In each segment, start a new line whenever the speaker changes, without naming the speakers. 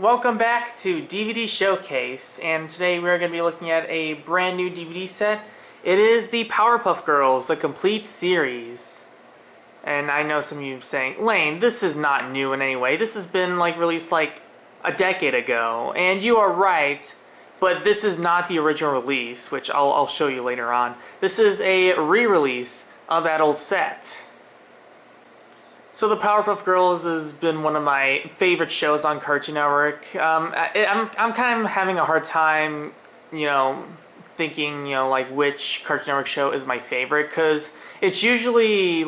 welcome back to DVD Showcase, and today we're going to be looking at a brand new DVD set. It is the Powerpuff Girls, the complete series. And I know some of you saying, Lane, this is not new in any way. This has been released a decade ago, and you are right, but this is not the original release, which I'll show you later on. This is a re-release of that old set. So the Powerpuff Girls has been one of my favorite shows on Cartoon Network. I'm kind of having a hard time, thinking, which Cartoon Network show is my favorite, because it's usually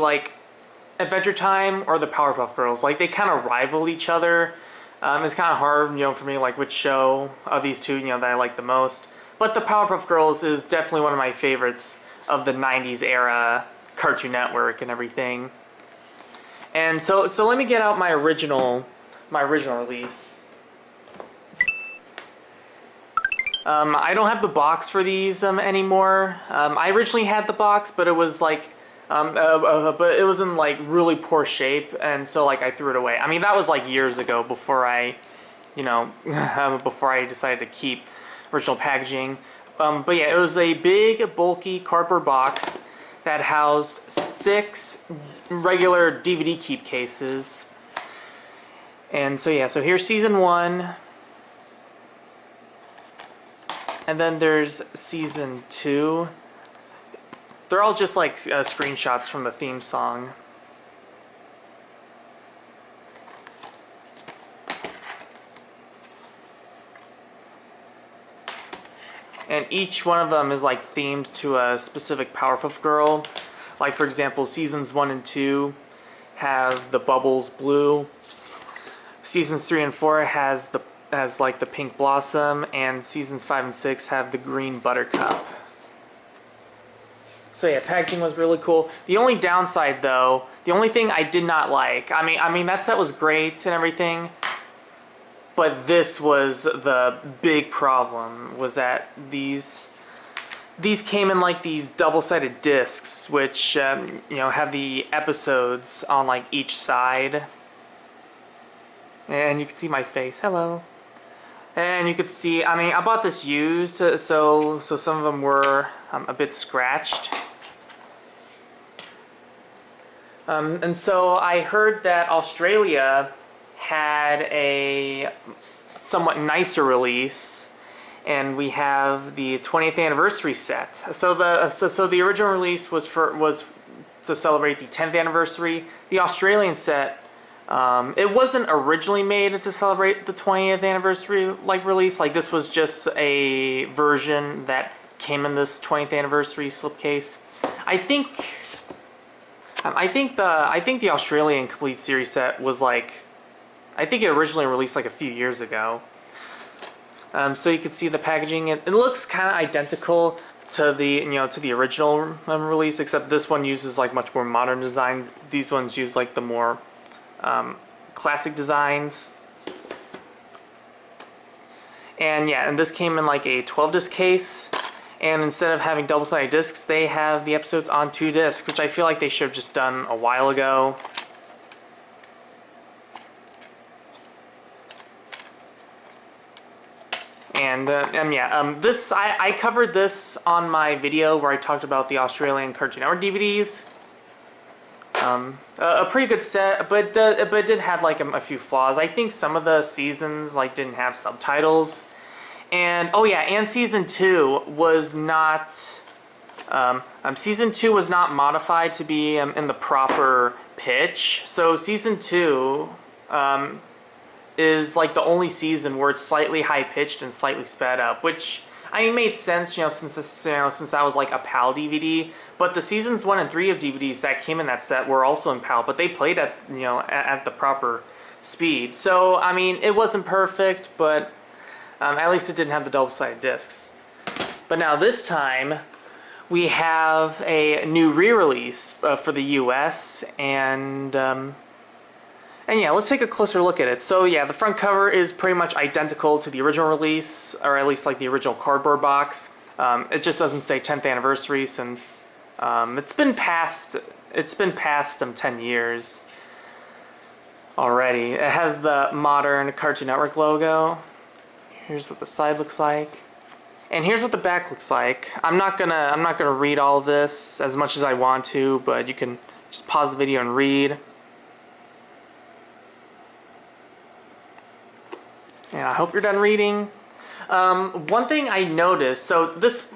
Adventure Time or the Powerpuff Girls. They kind of rival each other. It's kind of hard, for me, which show of these two, that I like the most. But the Powerpuff Girls is definitely one of my favorites of the 90s era Cartoon Network and everything. And so let me get out my original release. I don't have the box for these anymore. I originally had the box, but it was but it was in really poor shape, and so I threw it away. I mean, that was years ago before I, before I decided to keep original packaging. But yeah, it was a big, bulky cardboard box that housed 6 regular DVD keep cases. And so yeah, so here's season 1. And then there's season 2. They're all just screenshots from the theme song. And each one of them is themed to a specific Powerpuff Girl. For example, seasons 1 and 2 have the Bubbles blue. Seasons 3 and 4 has the pink Blossom, and seasons 5 and 6 have the green Buttercup. So yeah, packaging was really cool. The only downside though, the only thing I did not like, I mean that set was great and everything, but this was the big problem, was that these came in these double-sided discs, which have the episodes on each side. And you can see my face. Hello. And you could see, I bought this used, so some of them were a bit scratched. And so I heard that Australia had a somewhat nicer release, and we have the 20th anniversary set. So the original release was to celebrate the 10th anniversary. The Australian set, it wasn't originally made to celebrate the 20th anniversary release. This was just a version that came in this 20th anniversary slipcase. I think the Australian complete series set was I think it originally released a few years ago. So you can see the packaging. It looks kind of identical to the to the original release, except this one uses much more modern designs. These ones use the more classic designs. And yeah, and this came in a 12-disc case. And instead of having double-sided discs, they have the episodes on 2 discs, which I feel they should have just done a while ago. And yeah, I covered this on my video where I talked about the Australian Cartoon Network DVDs. A pretty good set, but it did have a few flaws. I think some of the seasons didn't have subtitles. And oh yeah, and season 2 was not modified to be in the proper pitch. So season 2 is the only season where it's slightly high pitched and slightly sped up, which made sense, since that was a PAL DVD. But the seasons 1 and 3 of DVDs that came in that set were also in PAL, but they played at at the proper speed. So it wasn't perfect, but at least it didn't have the double-sided discs. But now this time, we have a new re-release for the US, and yeah, let's take a closer look at it. So yeah, the front cover is pretty much identical to the original release, or at least the original cardboard box. It just doesn't say 10th anniversary since it's been past 10 years. already. It has the modern Cartoon Network logo. Here's what the side looks like. And here's what the back looks like. I'm not gonna read all of this as much as I want to, but you can just pause the video and read. And I hope you're done reading. One thing I noticed, so this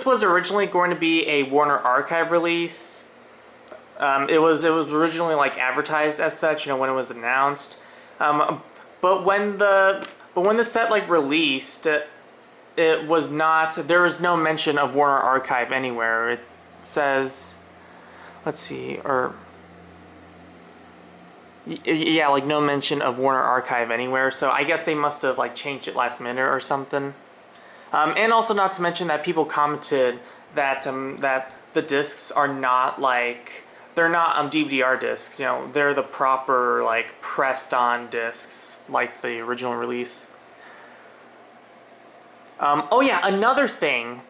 was originally going to be a Warner Archive release. It was originally like advertised as such, when it was announced. But when the set like released, it was not. There was no mention of Warner Archive anywhere. It says, let's see, or yeah, like no mention of Warner Archive anywhere. So I guess they must have like changed it last minute or something. And also, not to mention that people commented that that the discs are not like. They're not DVD-R discs, they're the proper, like, pressed-on discs, like the original release. Oh yeah, another thing,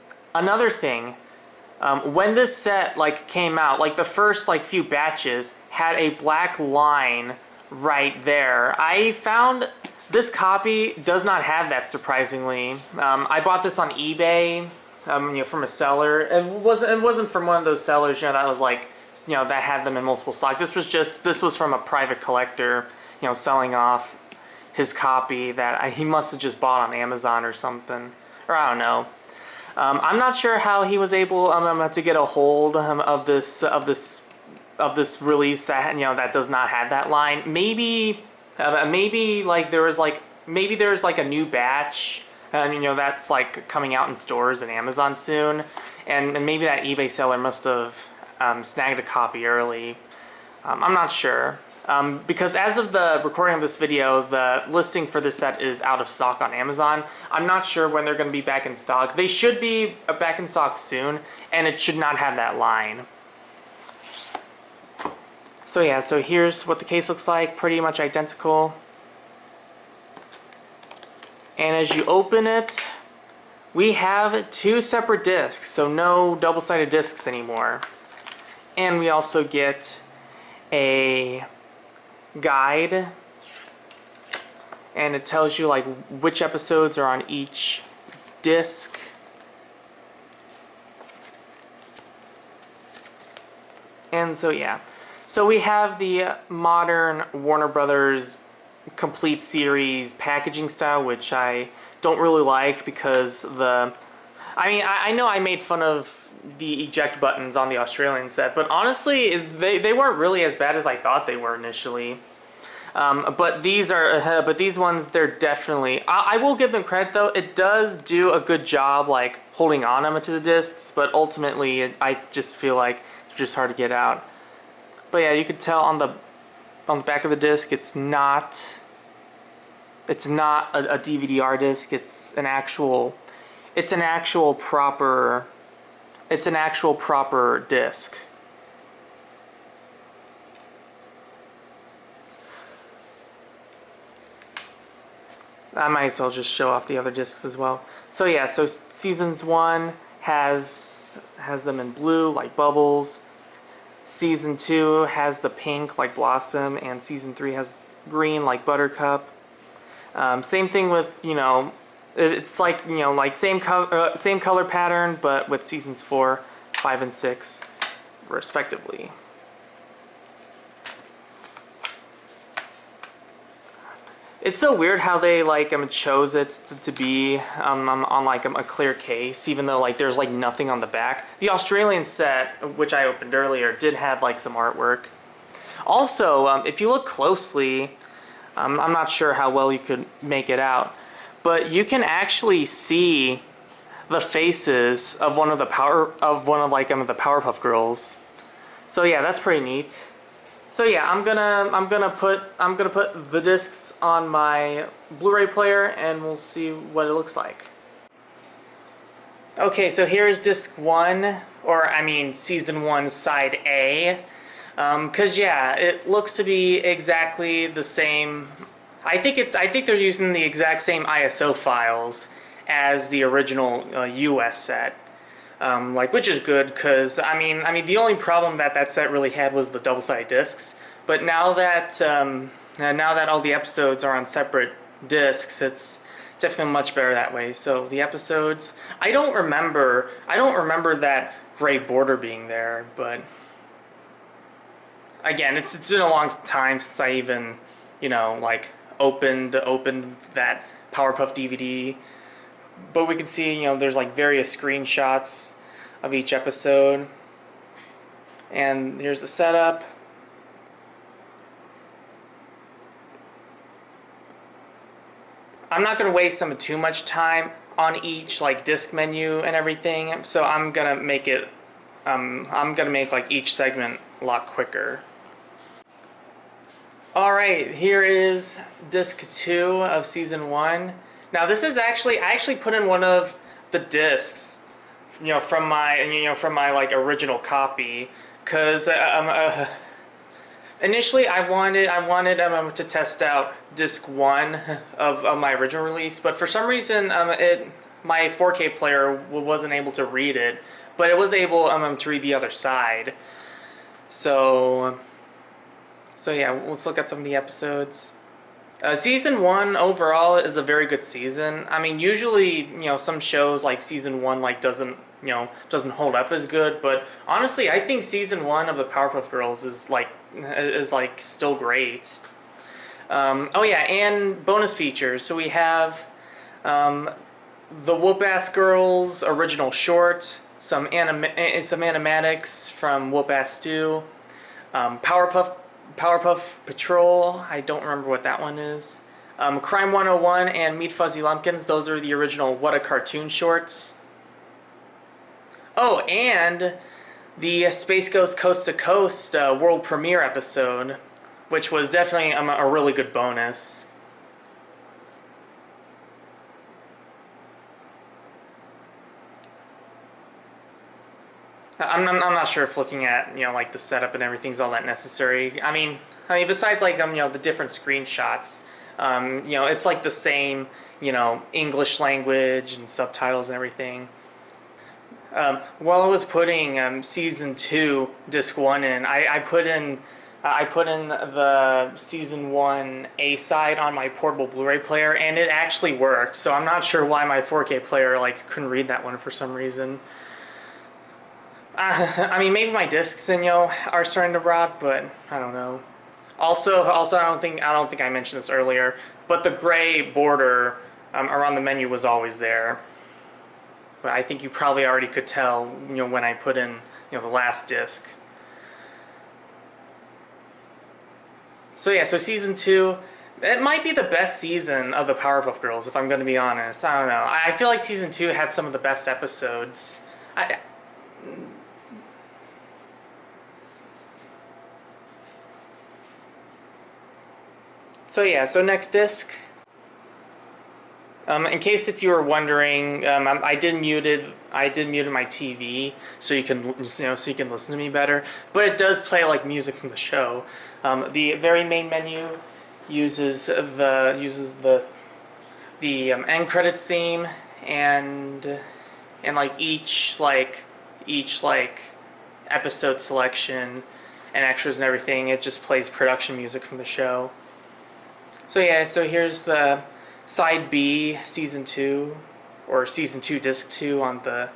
when this set, like, came out, like, the first, like, few batches had a black line right there. I found this copy does not have that, surprisingly. I bought this on eBay, from a seller. It wasn't from one of those sellers, that was, like, that had them in multiple stock. This was from a private collector, selling off his copy that he must have just bought on Amazon or something, or I don't know. I'm not sure how he was able to get a hold of this release that that does not have that line. Maybe like there's like a new batch. That's like coming out in stores and Amazon soon, and maybe that eBay seller must have snagged a copy early. I'm not sure. Because as of the recording of this video, the listing for this set is out of stock on Amazon. I'm not sure when they're going to be back in stock. They should be back in stock soon, and it should not have that line. So yeah, so here's what the case looks like, pretty much identical. And as you open it, we have two separate discs, so no double-sided discs anymore. And we also get a guide, and it tells you like which episodes are on each disc. And so yeah, so we have the modern Warner Brothers complete series packaging style, which I don't really like because I know I made fun of the eject buttons on the Australian set, but honestly, they weren't really as bad as I thought they were initially. But these ones, they're definitely. I will give them credit though. It does do a good job, like holding on them to the discs, but ultimately, I just feel like they're just hard to get out. But yeah, you could tell on the back of the disc, it's not a DVD-R disc. It's an actual proper disc. I might as well just show off the other discs as well. So yeah, so Seasons 1 has them in blue, like Bubbles. Season 2 has the pink, like Blossom, and Season 3 has green, like Buttercup. Same thing with, it's like, like same color pattern, but with Seasons 4, 5, and 6, respectively. It's so weird how they chose it to be on like a clear case, even though like there's like nothing on the back. The Australian set, which I opened earlier, did have like some artwork. Also, if you look closely, I'm not sure how well you could make it out, but you can actually see the faces of one of the Powerpuff Girls. So yeah, that's pretty neat. So yeah, I'm gonna put the discs on my Blu-ray player, and we'll see what it looks like. Okay, so here's disc 1, or I mean Season 1 side A. Cause yeah, it looks to be exactly the same. I think they're using the exact same ISO files as the original US set. Which is good, because I mean the only problem that set really had was the double-sided discs. But now that And now that all the episodes are on separate discs, it's definitely much better that way. So the episodes, I don't remember that gray border being there, but again, it's been a long time since I even, like opened that Powerpuff DVD. But we can see, there's like various screenshots of each episode. And here's the setup. I'm not going to waste too much time on each like disc menu and everything, so I'm gonna make like each segment a lot quicker. Alright, here is disc 2 of season 1. Now this is I actually put in one of the discs, from my like original copy, because initially I wanted to test out disc 1 of my original release, but for some reason my 4K player wasn't able to read it, but it was able to read the other side. So yeah, let's look at some of the episodes. Season 1 overall is a very good season. I mean, usually, some shows like season 1 like doesn't hold up as good, but honestly, I think season 1 of the Powerpuff Girls is still great. Oh yeah, and bonus features. So we have the Whoop-Ass Girls original short, some animatics from Whoop-Ass Stew, Powerpuff Patrol, I don't remember what that one is. Crime 101 and Meet Fuzzy Lumpkins, those are the original What a Cartoon shorts. Oh, and the Space Ghost Coast to Coast world premiere episode, which was definitely a really good bonus. I'm not sure if looking at like the setup and everything's all that necessary. I mean besides like the different screenshots, it's like the same English language and subtitles and everything. While I was putting season 2 disc 1 in, I put in the season 1 A side on my portable Blu-ray player, and it actually worked. So I'm not sure why my 4K player like couldn't read that one for some reason. I mean, maybe my discs are starting to rot, but I don't know. Also, I don't think I mentioned this earlier, but the gray border around the menu was always there. But I think you probably already could tell, when I put in, the last disc. So yeah, so season 2, it might be the best season of the Powerpuff Girls, if I'm going to be honest. I don't know. I feel like season 2 had some of the best episodes. So yeah, so next disc. In case if you were wondering, I did mute my TV so you can listen to me better. But it does play like music from the show. The very main menu uses the end credits theme and like each episode selection and extras and everything. It just plays production music from the show. So yeah, so here's the Side B, Season 2, or Season 2, Disc 2 on the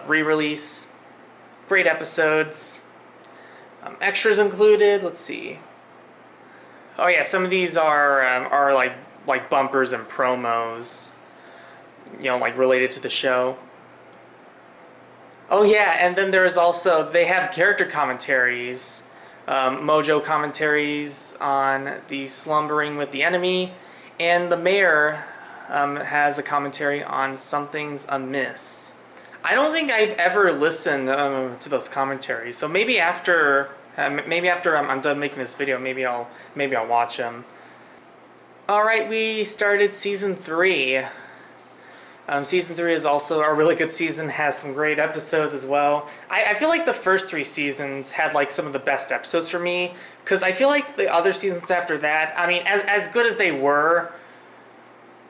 re-release. Great episodes. Extras included, let's see. Oh yeah, some of these are like bumpers and promos, like related to the show. Oh yeah, and then there's also, they have character commentaries. Mojo commentaries on the Slumbering with the Enemy, and the mayor has a commentary on Something's Amiss. I don't think I've ever listened to those commentaries, so maybe after I'm done making this video, maybe I'll watch them. All right, we started season 3. Season 3 is also a really good season, has some great episodes as well. I feel like the first 3 seasons had like some of the best episodes for me, because I feel like the other seasons after that, I mean, as good as they were,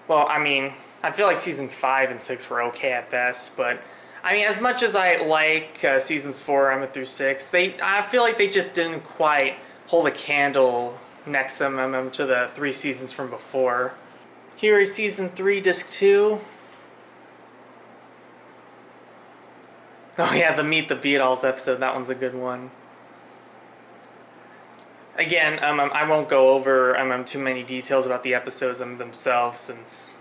well, I mean, I feel like season 5 and 6 were okay at best, but I mean, as much as I like seasons 4 through 6, I feel like they just didn't quite hold a candle next to the 3 seasons from before. Here is season 3, disc 2. Oh yeah, the Meet the Beatles episode. That one's a good one. Again, I won't go over too many details about the episodes themselves, since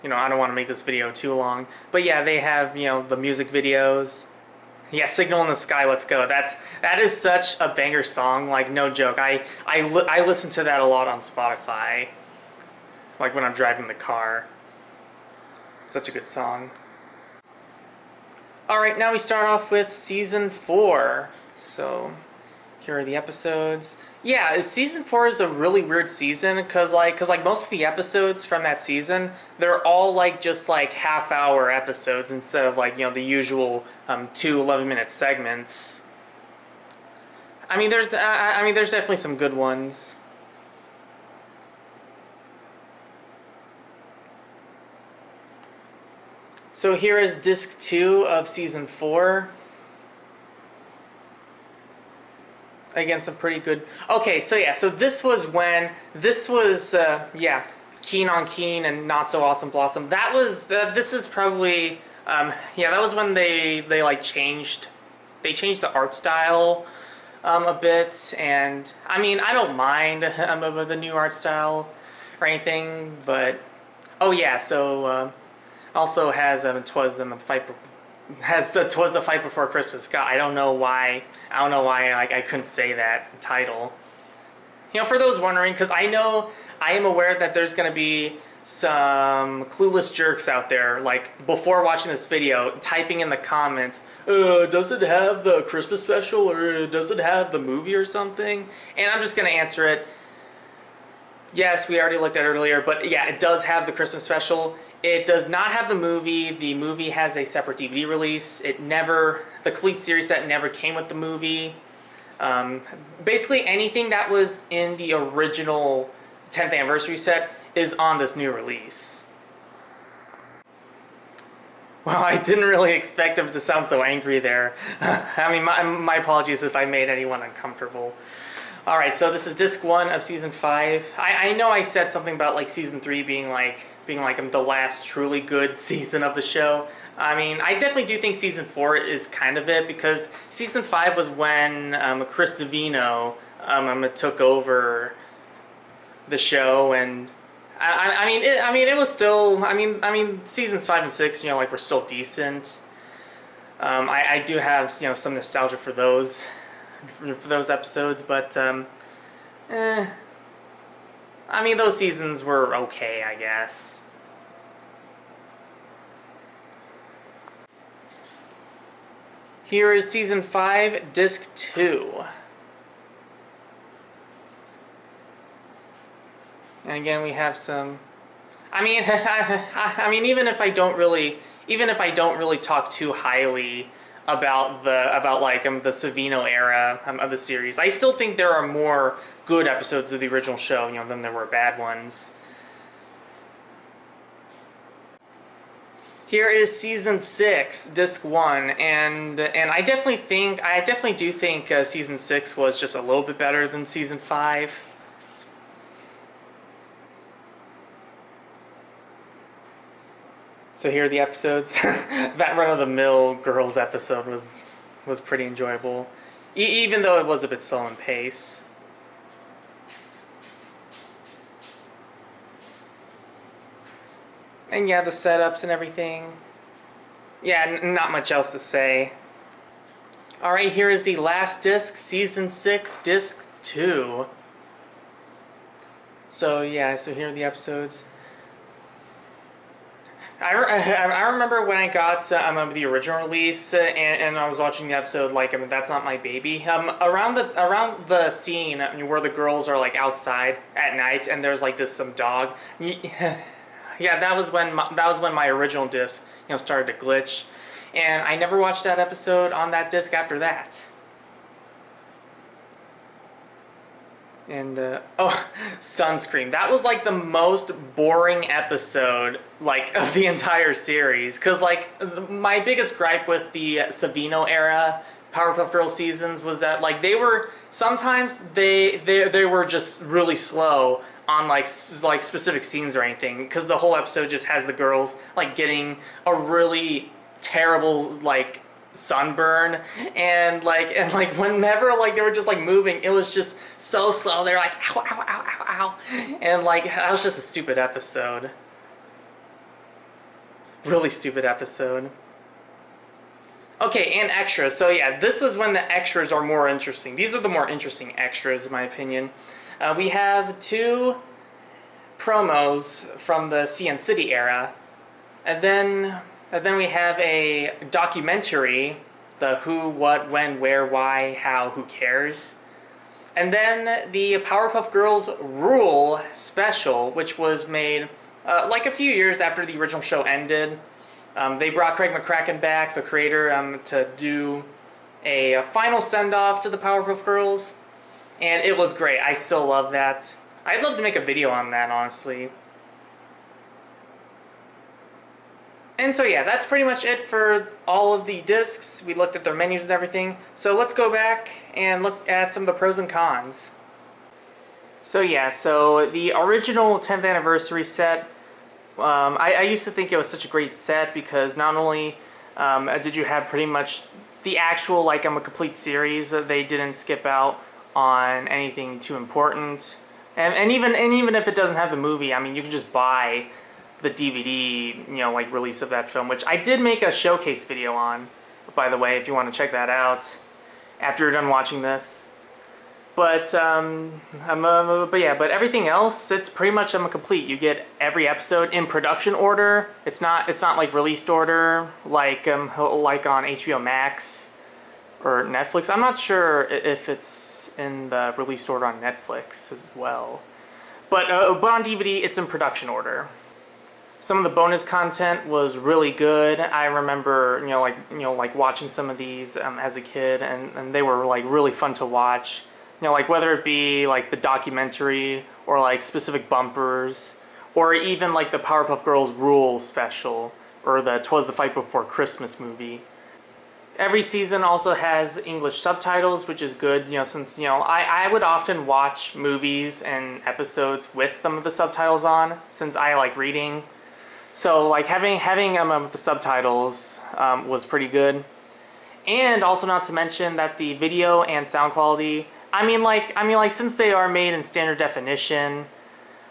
I don't want to make this video too long. But yeah, they have the music videos. Yeah, Signal in the Sky, let's go. That is such a banger song. Like, no joke. I listen to that a lot on Spotify. Like when I'm driving the car. Such a good song. Alright, now we start off with season 4. So here are the episodes. Yeah, season 4 is a really weird season because most of the episodes from that season, they're all just half-hour episodes instead of the usual 2 11-minute segments. I mean, there's definitely some good ones. So here is disc 2 of season 4. Again, some pretty good. Okay, so yeah, so this was Keen on Keen and Not So Awesome Blossom. That was this is probably that was when they changed the art style a bit, and I mean, I don't mind the new art style or anything, but oh yeah, so also has Twas the Fight Before Christmas. God, I don't know why I couldn't say that title. For those wondering, because I am aware that there's gonna be some clueless jerks out there, before watching this video, typing in the comments, does it have the Christmas special, or does it have the movie or something? And I'm just gonna answer it. Yes, we already looked at it earlier, but yeah, it does have the Christmas special. It does not have the movie. The movie has a separate DVD release. The complete series set never came with the movie. Basically anything that was in the original 10th anniversary set is on this new release. Well, I didn't really expect him to sound so angry there. I mean, my apologies if I made anyone uncomfortable. Alright, so this is disc 1 of season 5. I know I said something about season 3 being the last truly good season of the show. I mean, I definitely do think season 4 is kind of it, because season 5 was when Chris Savino took over the show, and it was still, seasons 5 and 6, were still decent. I do have some nostalgia for those episodes, but those seasons were okay, I guess. Here is season 5, disc 2. And again, we have some. Even if I don't really talk too highly about the Savino era of the series, I still think there are more good episodes of the original show, than there were bad ones. Here is season 6, disc 1, and I definitely do think season 6 was just a little bit better than season 5. So here are the episodes. That run-of-the-mill girls episode was pretty enjoyable, even though it was a bit slow in pace. And yeah, the setups and everything. Yeah, not much else to say. Alright, here is the last disc, season 6, disc 2. So yeah, so here are the episodes. I remember when I got the original release and I was watching the episode That's Not My Baby. Around the scene where the girls are outside at night and there's some dog. Yeah, that was when my original disc started to glitch, and I never watched that episode on that disc after that. And Sunscreen. That was the most boring episode of the entire series, because my biggest gripe with the Savino era Powerpuff Girls seasons was that like they were sometimes they were just really slow on like specific scenes or anything, because the whole episode just has the girls like getting a really terrible like sunburn, and like whenever like they were just like moving, it was just so slow. They're like ow ow ow ow ow, and like that was just a stupid episode. Really stupid episode. Okay, and extras. So yeah, this is when the extras are more interesting. These are the more interesting extras, in my opinion. We have 2 promos from the CN City era, and then we have a documentary, the who, what, when, where, why, how, who cares. And then the Powerpuff Girls Rule special, which was made like a few years after the original show ended. They brought Craig McCracken back, the creator, to do a final send-off to the Powerpuff Girls. And it was great. I still love that. I'd love to make a video on that, honestly. And so yeah, that's pretty much it for all of the discs. We looked at their menus and everything. So let's go back and look at some of the pros and cons. So yeah, so the original 10th anniversary set, I used to think it was such a great set because not only did you have pretty much the actual like a complete series, they didn't skip out on anything too important, and even if it doesn't have the movie, I mean you can just buy the DVD, you know, like release of that film, which I did make a showcase video on, by the way, if you want to check that out after you're done watching this. But but everything else, it's pretty much complete. You get every episode in production order. It's not like released order like on HBO Max or Netflix. I'm not sure if it's in the released order on Netflix as well. But on DVD, it's in production order. Some of the bonus content was really good. I remember, like watching some of these as a kid, and they were like really fun to watch. You know, like whether it be like the documentary or like specific bumpers, or even like the Powerpuff Girls Rule special or the 'Twas the Fight Before Christmas movie. Every season also has English subtitles, which is good, since, I would often watch movies and episodes with some of the subtitles on, since I like reading. So like having with the subtitles was pretty good. And also not to mention that the video and sound quality, I mean like since they are made in standard definition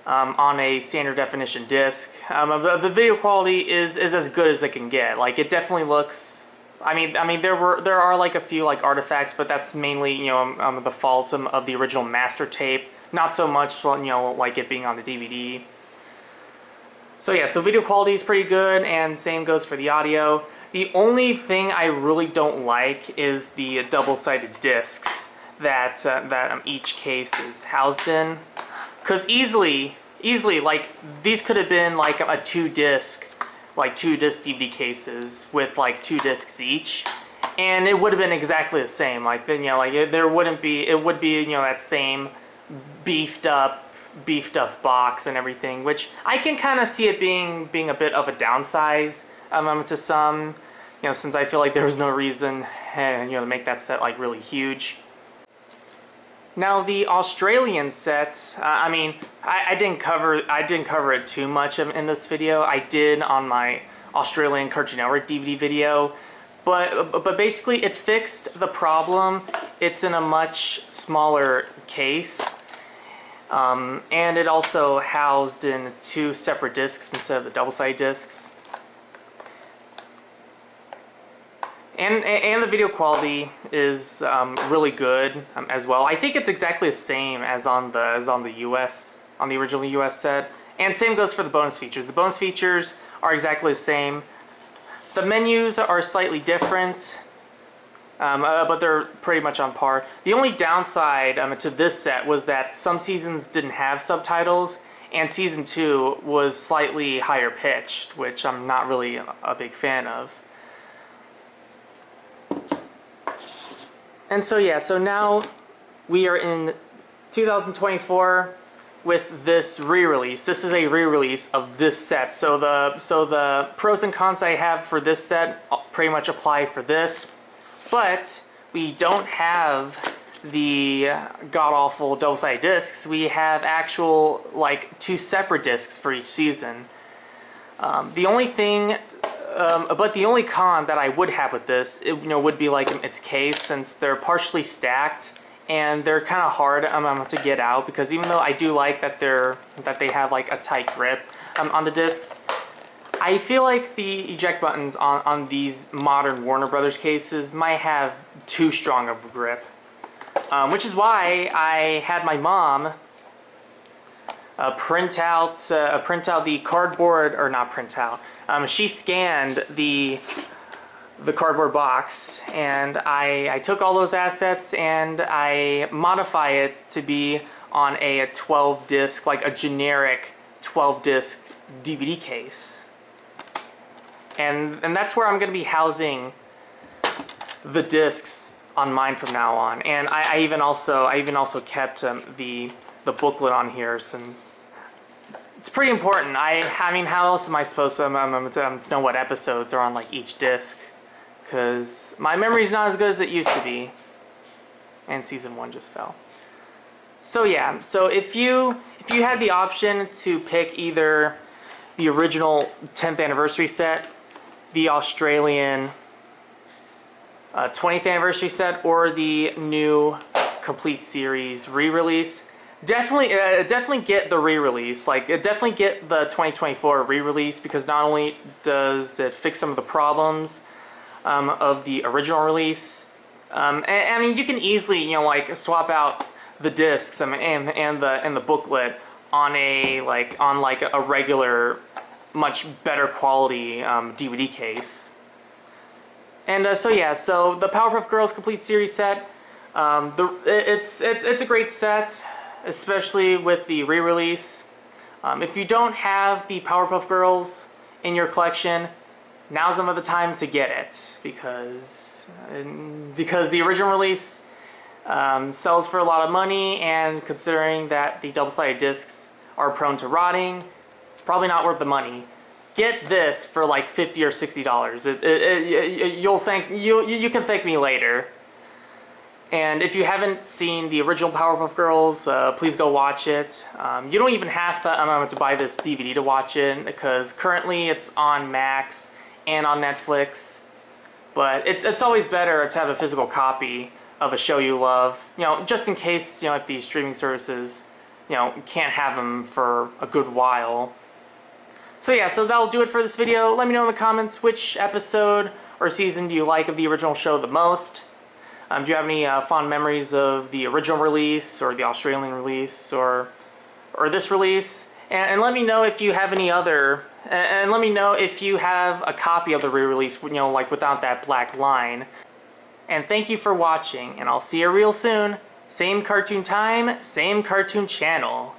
on a standard definition disc, the video quality is as good as it can get. Like it definitely looks, I mean there are like a few like artifacts, but that's mainly the fault of the original master tape, not so much like it being on the DVD. So yeah, so video quality is pretty good, and same goes for the audio. The only thing I really don't like is the double-sided discs that each case is housed in, because easily like these could have been like a two disc DVD cases with like 2 discs each, and it would have been exactly the same. Like then it would be that same beefed up box and everything, which I can kind of see it being a bit of a downsize to some, since I feel like there was no reason to make that set like really huge. Now the Australian set, I didn't cover it too much in this video. I did on my Australian Cartoon Network DVD video, but basically it fixed the problem. It's in a much smaller case, and it also housed in 2 separate discs instead of the double-sided discs. And the video quality is really good as well. I think it's exactly the same as on the original US set. And same goes for the bonus features. The bonus features are exactly the same. The menus are slightly different, but they're pretty much on par. The only downside to this set was that some seasons didn't have subtitles, and season 2 was slightly higher pitched, which I'm not really a big fan of. And so yeah, so now we are in 2024 with this re-release. This is a re-release of this set. So the pros and cons I have for this set pretty much apply for this. But we don't have the god-awful double-sided discs. We have actual, like, 2 separate discs for each season. The only thing, but the only con that I would have with this, would be like its case, since they're partially stacked and they're kind of hard to get out, because even though I do like that they have like a tight grip on the discs, I feel like the eject buttons on these modern Warner Brothers cases might have too strong of a grip. Which is why I had my mom print out the cardboard, or not print out. She scanned the cardboard box, and I took all those assets and I modify it to be on a 12-disc, like a generic 12-disc DVD case. And that's where I'm going to be housing the discs on mine from now on. And I even also kept the booklet on here, since it's pretty important. I mean, how else am I supposed to know what episodes are on like each disc? Because my memory's not as good as it used to be. And season 1 just fell. So yeah, so if you had the option to pick either the original 10th anniversary set, the Australian 20th anniversary set, or the new complete series re-release, definitely get the re-release. Like, definitely get the 2024 re-release, because not only does it fix some of the problems of the original release, and I mean, you can easily like swap out the discs and the booklet on a regular, much better quality DVD case. And so yeah, so the Powerpuff Girls complete series set, it's a great set, especially with the re-release. If you don't have the Powerpuff Girls in your collection, now's the time to get it, because the original release sells for a lot of money, and considering that the double-sided discs are prone to rotting, it's probably not worth the money. Get this for like $50 or $60. You can thank me later. And if you haven't seen the original Powerpuff Girls, please go watch it. You don't even have to buy this DVD to watch it, because currently it's on Max and on Netflix. But it's always better to have a physical copy of a show you love, just in case if these streaming services can't have them for a good while. So yeah, so that'll do it for this video. Let me know in the comments which episode or season do you like of the original show the most. Do you have any fond memories of the original release, or the Australian release, or this release? And let me know if you have any other, and let me know if you have a copy of the re-release, like without that black line. And thank you for watching, and I'll see you real soon. Same cartoon time, same cartoon channel.